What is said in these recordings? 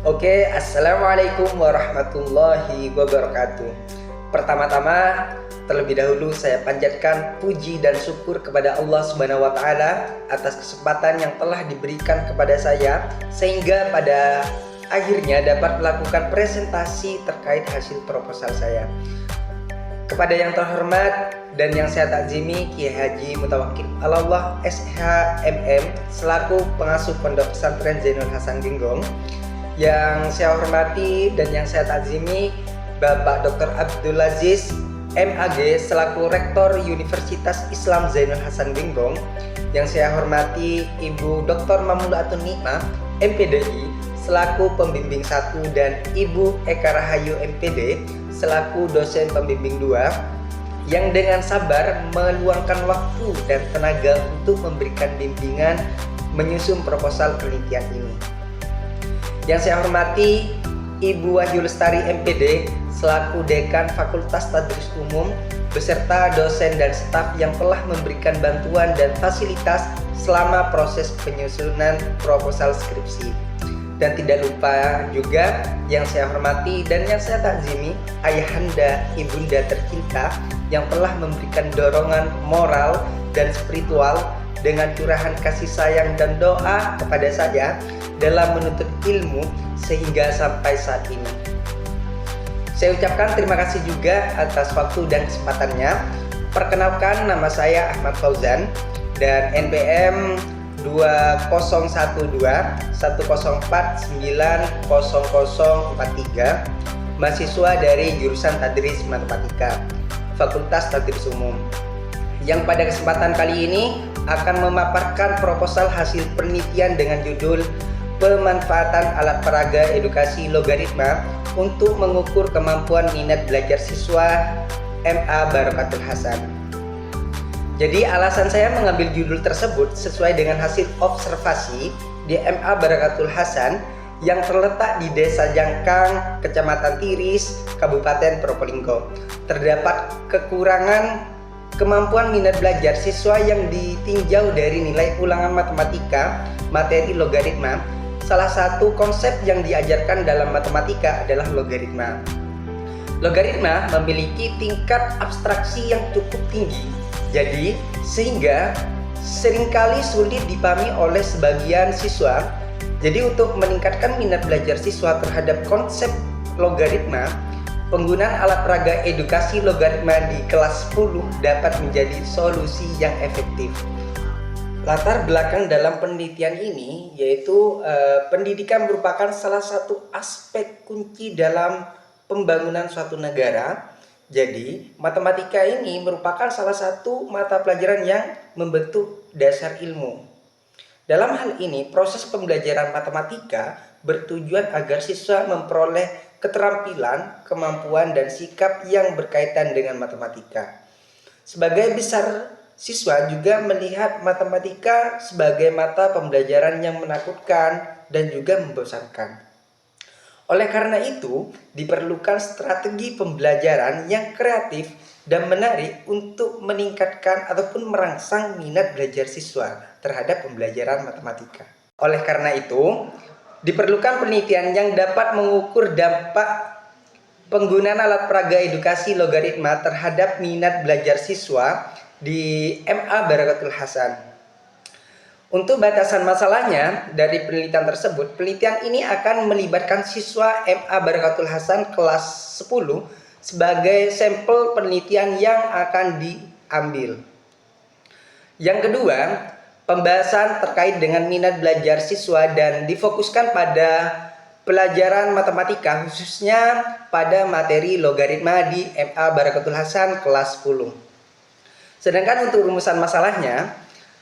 Oke, assalamualaikum warahmatullahi wabarakatuh. Pertama-tama, terlebih dahulu saya panjatkan puji dan syukur kepada Allah Subhanahu wa Ta'ala atas kesempatan yang telah diberikan kepada saya, sehingga pada akhirnya dapat melakukan presentasi terkait hasil proposal saya. Kepada yang terhormat dan yang saya takzimi, Kiai Haji Mutawakkil Allah SHMM selaku pengasuh Pondok Pesantren Zainul Hasan Genggong, yang saya hormati dan yang saya takzimi Bapak Dr. Abdul Aziz MAG selaku Rektor Universitas Islam Zainul Hasan Genggong, yang saya hormati Ibu Dr. Mamulatun Nikmah MPDI selaku pembimbing 1 dan Ibu Eka Rahayu MPD selaku dosen pembimbing 2 yang dengan sabar meluangkan waktu dan tenaga untuk memberikan bimbingan menyusun proposal penelitian ini. Yang saya hormati Ibu Wahyu Lestari MPD selaku Dekan Fakultas Tadris Umum beserta dosen dan staf yang telah memberikan bantuan dan fasilitas selama proses penyusunan proposal skripsi. Dan tidak lupa juga yang saya hormati dan yang saya takzimi ayahanda ibunda tercinta yang telah memberikan dorongan moral dan spiritual dengan curahan kasih sayang dan doa kepada saya dalam menuntut ilmu sehingga sampai saat ini. Saya ucapkan terima kasih juga atas waktu dan kesempatannya. Perkenalkan, nama saya Ahmad Fauzan dan NPM 2012 104 90043, mahasiswa dari jurusan Tadris Matematika, Fakultas Tadris Umum, yang pada kesempatan kali ini akan memaparkan proposal hasil penelitian dengan judul Pemanfaatan Alat Peraga Edukasi Logaritma untuk mengukur kemampuan minat belajar siswa MA Barakatul Hasan. Jadi alasan saya mengambil judul tersebut sesuai dengan hasil observasi di MA Barakatul Hasan yang terletak di Desa Jangkang, Kecamatan Tiris, Kabupaten Probolinggo. Terdapat kekurangan kemampuan minat belajar siswa yang ditinjau dari nilai ulangan matematika, materi logaritma. Salah satu konsep yang diajarkan dalam matematika adalah logaritma. Logaritma memiliki tingkat abstraksi yang cukup tinggi, jadi sehingga seringkali sulit dipahami oleh sebagian siswa. Jadi untuk meningkatkan minat belajar siswa terhadap konsep logaritma, penggunaan alat peraga edukasi logaritma di kelas 10 dapat menjadi solusi yang efektif. Latar belakang dalam penelitian ini yaitu pendidikan merupakan salah satu aspek kunci dalam pembangunan suatu negara. Jadi, matematika ini merupakan salah satu mata pelajaran yang membentuk dasar ilmu. Dalam hal ini, proses pembelajaran matematika bertujuan agar siswa memperoleh keterampilan, kemampuan, dan sikap yang berkaitan dengan matematika. Sebagai besar, siswa juga melihat matematika sebagai mata pembelajaran yang menakutkan dan juga membosankan. Oleh karena itu, diperlukan strategi pembelajaran yang kreatif dan menarik untuk meningkatkan ataupun merangsang minat belajar siswa terhadap pembelajaran matematika. Oleh karena itu, diperlukan penelitian yang dapat mengukur dampak penggunaan alat peraga edukasi logaritma terhadap minat belajar siswa di MA Barakatul Hasan. Untuk batasan masalahnya dari penelitian tersebut, penelitian ini akan melibatkan siswa MA Barakatul Hasan kelas 10 sebagai sampel penelitian yang akan diambil. Yang kedua, pembahasan terkait dengan minat belajar siswa dan difokuskan pada pelajaran matematika khususnya pada materi logaritma di MA Barakatul Hasan kelas 10. Sedangkan untuk rumusan masalahnya,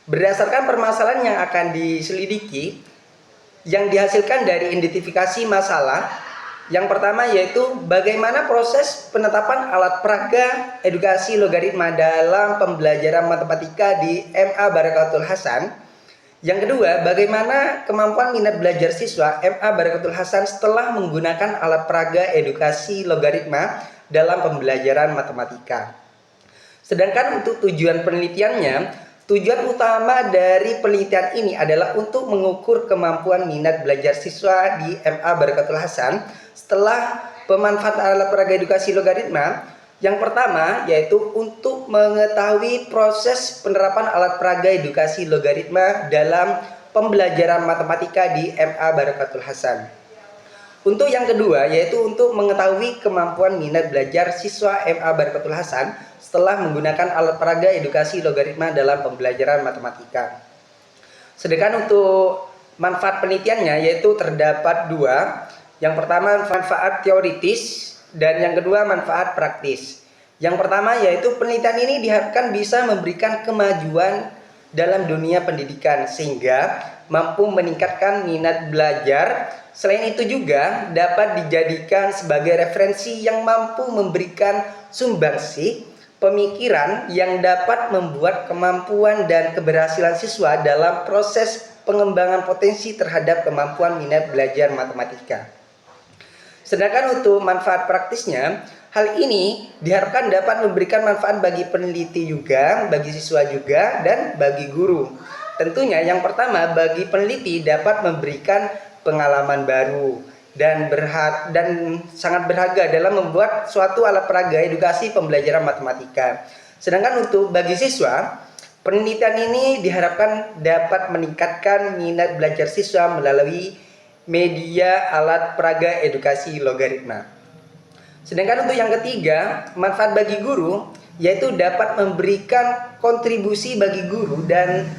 berdasarkan permasalahan yang akan diselidiki yang dihasilkan dari identifikasi masalah, yang pertama yaitu bagaimana proses penetapan alat peraga edukasi logaritma dalam pembelajaran matematika di MA Barakatul Hasan. Yang kedua, bagaimana kemampuan minat belajar siswa MA Barakatul Hasan setelah menggunakan alat peraga edukasi logaritma dalam pembelajaran matematika. Sedangkan untuk tujuan penelitiannya, Tujuan utama dari penelitian ini adalah untuk mengukur kemampuan minat belajar siswa di MA Barakatul Hasan setelah pemanfaatan alat peraga edukasi logaritma. Yang pertama yaitu untuk mengetahui proses penerapan alat peraga edukasi logaritma dalam pembelajaran matematika di MA Barakatul Hasan. Untuk yang kedua yaitu untuk mengetahui kemampuan minat belajar siswa MA Barakatul Hasan setelah menggunakan alat peraga edukasi logaritma dalam pembelajaran matematika. Sedangkan untuk manfaat penelitiannya yaitu terdapat dua. Yang pertama manfaat teoritis dan yang kedua manfaat praktis. Yang pertama yaitu penelitian ini diharapkan bisa memberikan kemajuan dalam dunia pendidikan sehingga mampu meningkatkan minat belajar. Selain itu juga dapat dijadikan sebagai referensi yang mampu memberikan sumbangsih pemikiran yang dapat membuat kemampuan dan keberhasilan siswa dalam proses pengembangan potensi terhadap kemampuan minat belajar matematika. Sedangkan untuk manfaat praktisnya, hal ini diharapkan dapat memberikan manfaat bagi peneliti juga, bagi siswa juga, dan bagi guru. Tentunya yang pertama bagi peneliti dapat memberikan pengalaman baru dan sangat berharga dalam membuat suatu alat peraga edukasi pembelajaran matematika. Sedangkan untuk bagi siswa, penelitian ini diharapkan dapat meningkatkan minat belajar siswa melalui media alat peraga edukasi logaritma. Sedangkan untuk yang ketiga, manfaat bagi guru yaitu dapat memberikan kontribusi bagi guru dan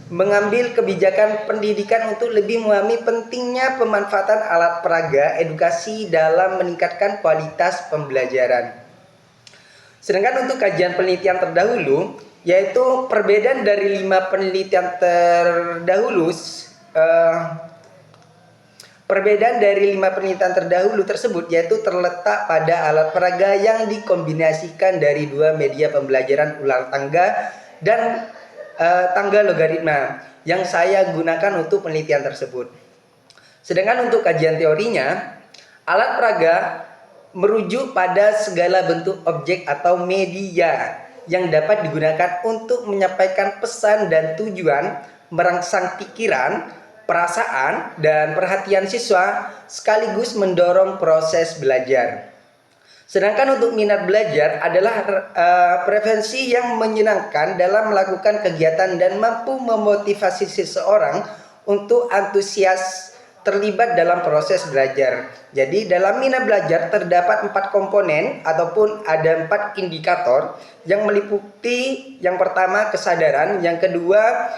mengambil kebijakan pendidikan untuk lebih memahami pentingnya pemanfaatan alat peraga edukasi dalam meningkatkan kualitas pembelajaran. Sedangkan untuk kajian penelitian terdahulu, yaitu perbedaan dari 5 penelitian terdahulu, tersebut yaitu terletak pada alat peraga yang dikombinasikan dari 2 media pembelajaran ulang tangga dan tangga logaritma yang saya gunakan untuk penelitian tersebut. Sedangkan untuk kajian teorinya, alat peraga merujuk pada segala bentuk objek atau media yang dapat digunakan untuk menyampaikan pesan dan tujuan, merangsang pikiran, perasaan, dan perhatian siswa sekaligus mendorong proses belajar. Sedangkan untuk minat belajar adalah preferensi yang menyenangkan dalam melakukan kegiatan dan mampu memotivasi seseorang untuk antusias terlibat dalam proses belajar. Jadi dalam minat belajar terdapat 4 komponen ataupun ada 4 indikator yang meliputi yang pertama kesadaran, yang kedua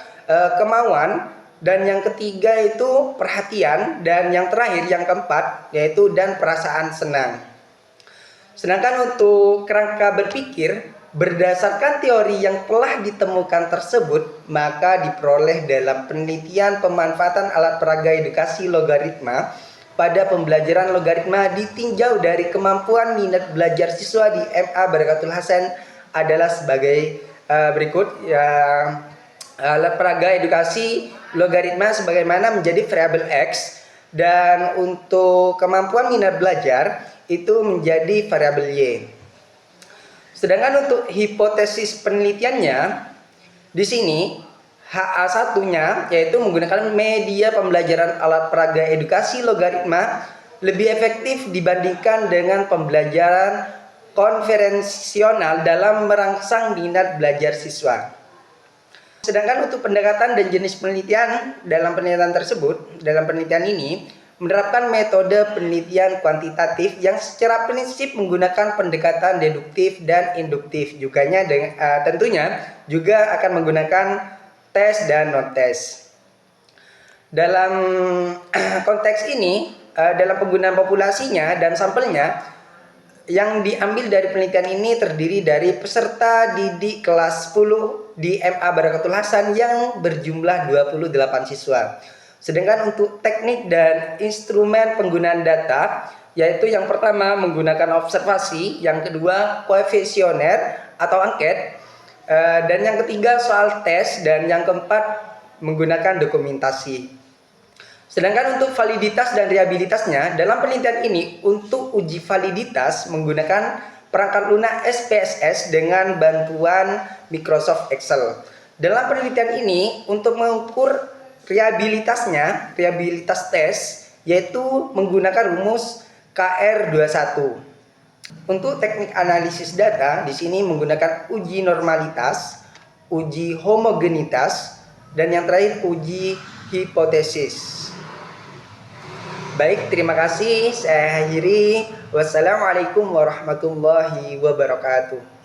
kemauan, dan yang ketiga itu perhatian, dan yang terakhir yang keempat yaitu dan perasaan senang. Sedangkan untuk kerangka berpikir, berdasarkan teori yang telah ditemukan tersebut, maka diperoleh dalam penelitian pemanfaatan alat peraga edukasi logaritma pada pembelajaran logaritma ditinjau dari kemampuan minat belajar siswa di MA Barakatul Hasan adalah sebagai berikut. Alat peraga edukasi logaritma sebagaimana menjadi variabel X, dan untuk kemampuan minat belajar itu menjadi variabel Y. Sedangkan untuk hipotesis penelitiannya di sini HA1-nya yaitu menggunakan media pembelajaran alat peraga edukasi logaritma lebih efektif dibandingkan dengan pembelajaran konvensional dalam merangsang minat belajar siswa. Sedangkan untuk pendekatan dan jenis penelitian dalam penelitian ini menerapkan metode penelitian kuantitatif yang secara prinsip menggunakan pendekatan deduktif dan induktif. Tentunya juga akan menggunakan tes dan non-tes. Dalam konteks ini, dalam penggunaan populasinya dan sampelnya, yang diambil dari penelitian ini terdiri dari peserta didik kelas 10 di MA Barakatul Hasan yang berjumlah 28 siswa. Sedangkan untuk teknik dan instrumen penggunaan data, yaitu yang pertama menggunakan observasi, yang kedua koefisioner atau angket, dan yang ketiga soal tes, dan yang keempat menggunakan dokumentasi. Sedangkan untuk validitas dan reliabilitasnya, dalam penelitian ini untuk uji validitas menggunakan perangkat lunak SPSS dengan bantuan Microsoft Excel. Dalam penelitian ini untuk mengukur rehabilitas tes yaitu menggunakan rumus KR21. Untuk teknik analisis data di sini menggunakan uji normalitas, uji homogenitas, dan yang terakhir uji hipotesis. Baik, terima kasih. Saya akhiri. Wassalamualaikum warahmatullahi wabarakatuh.